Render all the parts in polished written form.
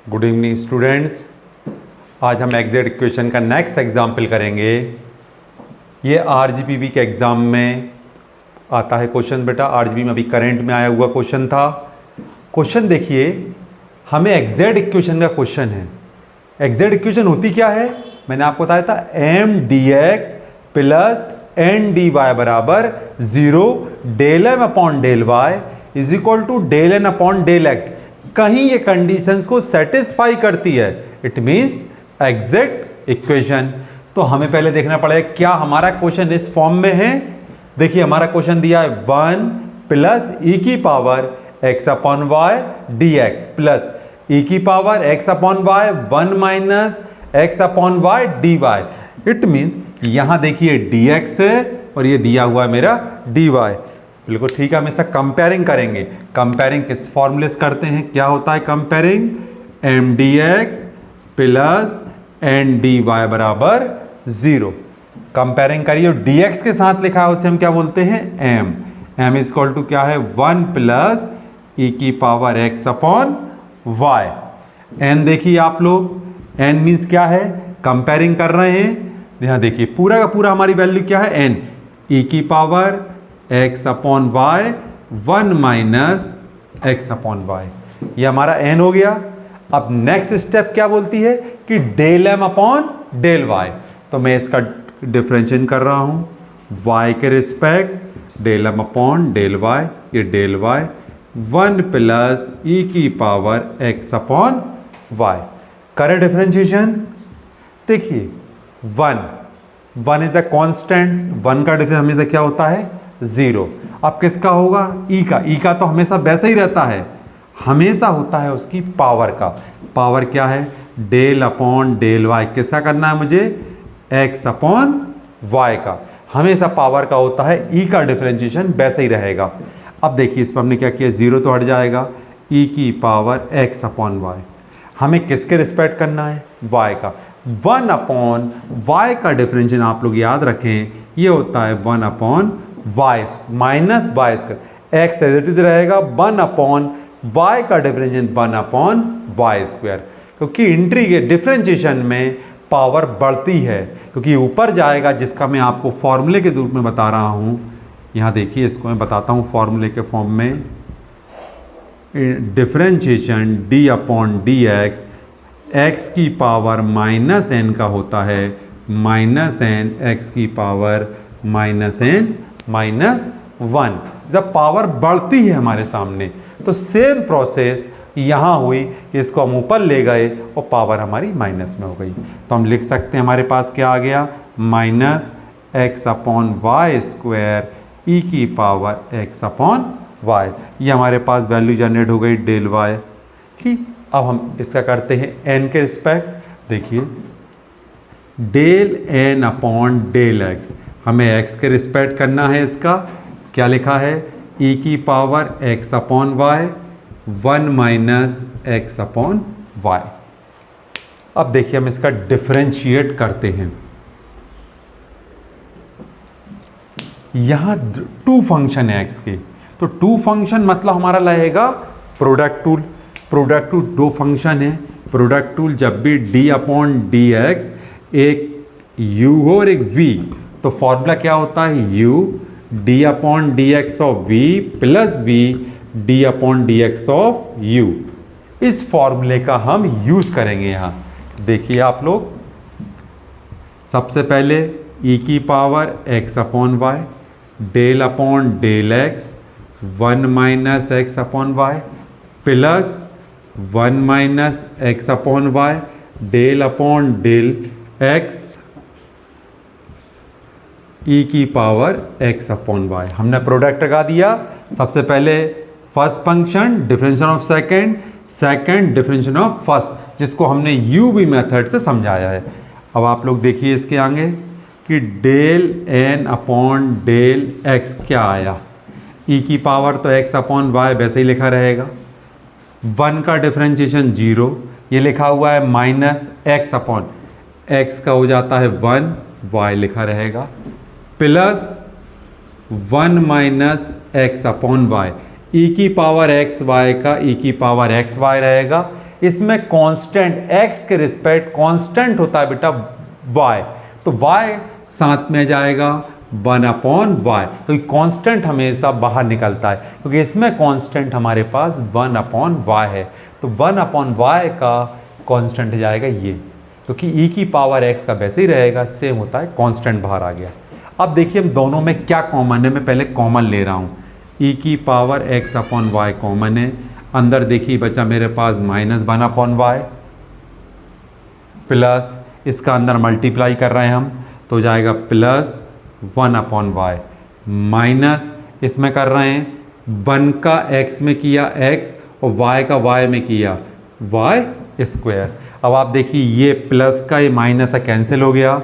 Good evening students. आज हम exact equation का नेक्स्ट एग्जाम्पल करेंगे। ये आरजीपीवी के एग्ज़ाम में आता है क्वेश्चन बेटा। आरजीपी में अभी करंट में आया हुआ क्वेश्चन था। क्वेश्चन देखिए, हमें एग्जैक्ट इक्वेशन का क्वेश्चन है। एग्जैक्ट इक्वेशन होती क्या है, मैंने आपको बताया था M D x plus N D Y बराबर 0 del M upon del Y is equal to del N upon del X. कहीं ये कंडीशंस को सेटिस्फाई करती है, इट मींस एग्जैक्ट इक्वेशन। तो हमें पहले देखना पड़ेगा क्या हमारा क्वेश्चन इस फॉर्म में है। देखिए हमारा क्वेश्चन दिया है 1 प्लस ई की power x upon y d x plus ई की power x upon Y 1 minus x upon y d y. It means यहां देखिए डी एक्स है और ये दिया हुआ है मेरा डी वाई। बिल्कुल ठीक है, हम इसका कंपेयरिंग करेंगे। कंपेयरिंग किस फॉर्मूले से करते हैं, क्या होता है comparing, M D x plus N D Y बराबर 0। कंपेयरिंग करिए, डी एक्स के साथ लिखा है उसे हम क्या बोलते हैं M. M is equal to क्या है 1 प्लस ई की power x upon Y. N देखिए आप लोग, एन मीन्स क्या है, कंपेयरिंग कर रहे हैं। यहाँ देखिए पूरा का पूरा हमारी वैल्यू क्या है एन, ई की power x upon Y 1 minus x upon Y. ये हमारा एन हो गया। अब नेक्स्ट स्टेप क्या बोलती है कि del M upon del Y. तो मैं इसका डिफरेंशिएशन कर रहा हूं वाई के respect, del M upon del Y, ये डेल वाई 1 प्लस ई की पावर एक्स अपॉन वाई। करें डिफरेंशिएशन। देखिए 1 इज द कांस्टेंट, 1 का डिफरेंस हमेशा क्या होता है 0। अब किसका होगा ई का। ई का तो हमेशा वैसे ही रहता है, हमेशा होता है उसकी पावर का। पावर क्या है डेल अपॉन डेल वाई। किसका करना है मुझे, एक्स अपॉन वाई का। हमेशा पावर का होता है, ई का डिफरेंशिएशन वैसे ही रहेगा। अब देखिए इस पर हमने क्या किया, 0 तो हट जाएगा, ई की पावर एक्स अपॉन वाई। हमें किसके रिस्पेक्ट करना है, वाई का। 1 अपॉन वाई का डिफरेंशिएशन आप लोग याद रखें, ये होता है 1 upon Y minus Y square. X as it is रहेगा 1 अपॉन वाई का डिफरेंशिएशन 1 अपॉन वाई स्क्वायर। क्योंकि इंट्री के डिफरेंशिएशन में पावर बढ़ती है, क्योंकि ऊपर जाएगा, जिसका मैं आपको फॉर्मूले के रूप में बता रहा हूँ। यहाँ देखिए इसको मैं बताता हूँ फॉर्मूले के फॉर्म में। Differentiation D upon D x, x की पावर माइनस एन का होता है, माइनस एन एक्स की पावर माइनस एन माइनस 1। जब पावर बढ़ती है हमारे सामने, तो सेम प्रोसेस यहाँ हुई कि इसको हम ऊपर ले गए और पावर हमारी माइनस में हो गई। तो हम लिख सकते हैं हमारे पास क्या आ गया, minus x upon Y square e की पावर एक्स अपॉन वाई। ये हमारे पास वैल्यू जनरेट हो गई डेल वाई की। अब हम इसका करते हैं एन के रिस्पेक्ट। देखिए del N upon del X, हमें x के रिस्पेक्ट करना है। इसका क्या लिखा है, e की power x upon Y 1 minus x upon Y. अब देखिए हम इसका डिफरेंशिएट करते हैं। यहाँ 2 फंक्शन है x के, तो 2 फंक्शन मतलब हमारा लगेगा product tool. Product tool 2 function है। प्रोडक्ट टूल जब भी d अपॉन डी एक्स, एक u हो और एक v, तो फॉर्मूला क्या होता है u D upon D x of v plus v D upon D x of u। इस फॉर्मूले का हम यूज करेंगे यहाँ। देखिए आप लोग, सबसे पहले e की power x upon y del upon del x 1 minus x upon y plus 1 minus x upon y del upon del x e की पावर एक्स अपॉन वाई। हमने प्रोडक्ट लगा दिया। सबसे पहले first function differentiation of second, second differentiation of first, जिसको हमने you we method से समझाया है। अब आप लोग देखिए इसके आगे कि del N upon del X क्या आया, ई की पावर तो एक्स अपॉन वाई वैसे ही लिखा रहेगा। 1 का डिफरेंशिएशन 0, ये लिखा हुआ है माइनस एक्स अपॉन एक्स का हो जाता है 1, वाई लिखा रहेगा, plus 1 minus x upon y. E की पावर एक्स वाई का ई की पावर एक्स वाई रहेगा। इसमें कांस्टेंट x के रिस्पेक्ट कांस्टेंट होता है बेटा y, तो y साथ में जाएगा 1/y, क्योंकि कांस्टेंट हमेशा बाहर निकलता है, क्योंकि इसमें कांस्टेंट हमारे पास 1/y है, तो 1/y का कांस्टेंट जाएगा ये, क्योंकि e की पावर x का वैसे ही रहेगा, सेम होता है, कांस्टेंट बाहर आ गया। अब देखिए हम दोनों में क्या कॉमन है, मैं पहले कॉमन ले रहा हूँ, e की पावर x/y कॉमन है, अंदर देखिए बचा मेरे पास -1/y प्लस इसका अंदर मल्टीप्लाई कर रहे हैं हम, तो जाएगा +1/y माइनस इसमें कर रहे हैं 1 का x में किया x और y का y में किया y²। अब आप देखिए ये प्लस का ये माइनस कैंसिल हो गया,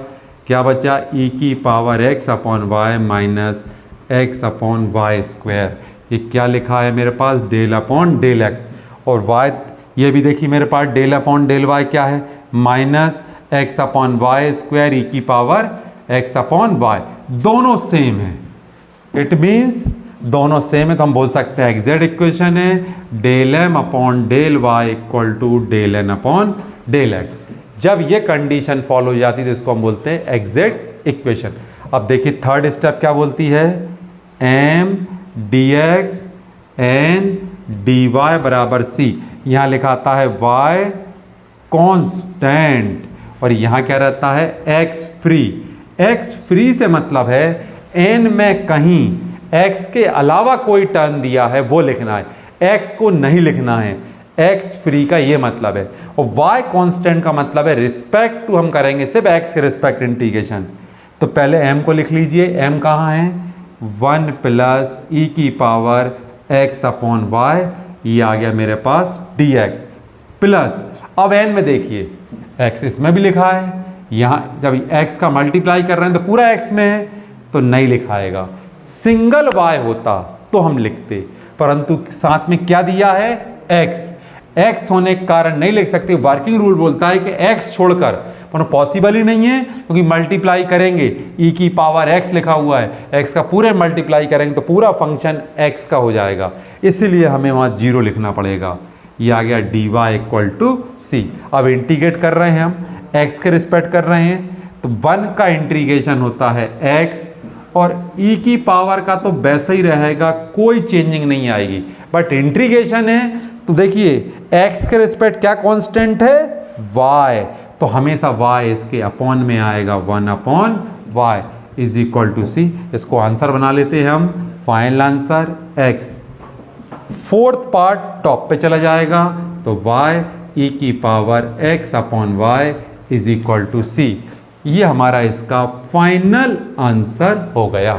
क्या बचा e की पावर x/y माइनस x/y²। ये क्या लिखा है मेरे पास del/del x, और y ये भी देखिए मेरे पास del/del y क्या है माइनस x/y² e की पावर x/y, दोनों सेम है, इट मीन्स दोनों सेम है, तो हम बोल सकते हैं एग्जैक्ट इक्वेशन है del/del y equal to del n/del x। जब ये कंडीशन फॉलो हो जाती है तो इसको हम बोलते हैं एग्जैक्ट इक्वेशन। अब देखिए थर्ड स्टेप क्या बोलती है, m dx n dy बराबर c, यहाँ लिखा आता है y कांस्टेंट और यहाँ क्या रहता है x फ्री। x फ्री से मतलब है n में कहीं x के अलावा कोई टर्म दिया है वो लिखना है, x को नहीं लिखना है, x फ्री का ये मतलब है। और y कांस्टेंट का मतलब है रिस्पेक्ट टू, हम करेंगे सिर्फ x के रिस्पेक्ट इंटीग्रेशन। तो पहले m को लिख लीजिए, m कहाँ है 1 प्लस e की पावर x/y, ये आ गया मेरे पास dx प्लस, अब n में देखिए x इसमें भी लिखा है, यहाँ जब x का मल्टीप्लाई कर रहे हैं तो पूरा x में है तो नहीं लिखाएगा, सिंगल y होता तो हम लिखते, परंतु साथ में क्या दिया है x होने के कारण नहीं लिख सकते। वर्किंग रूल बोलता है कि x छोड़कर, पर पॉसिबल ही नहीं है, क्योंकि मल्टीप्लाई करेंगे e की पावर x लिखा हुआ है, x का पूरे मल्टीप्लाई करेंगे तो पूरा फंक्शन x का हो जाएगा, इसीलिए हमें वहाँ 0 लिखना पड़ेगा। ये आ गया dy इक्वल टू c। अब इंटीग्रेट कर रहे हैं हम, x के रिस्पेक्ट कर रहे हैं, तो 1 का इंटीग्रेशन होता है x और e की पावर का तो वैसा ही रहेगा, कोई चेंजिंग नहीं आएगी, बट इंटीग्रेशन है तो देखिए x के रिस्पेक्ट क्या कांस्टेंट है y, तो हमेशा y इसके अपॉन में आएगा 1/y is equal to c। इसको आंसर बना लेते हैं हम, final answer x। Fourth part top पे चला जाएगा तो y e की पावर x/y is equal to c, ये हमारा इसका फाइनल आंसर हो गया।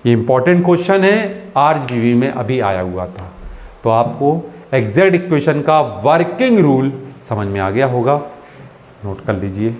ये इंपॉर्टेंट क्वेश्चन है, आरजीबी में अभी आया हुआ था, तो आपको एग्जैक्ट इक्वेशन का वर्किंग रूल समझ में आ गया होगा, नोट कर लीजिए।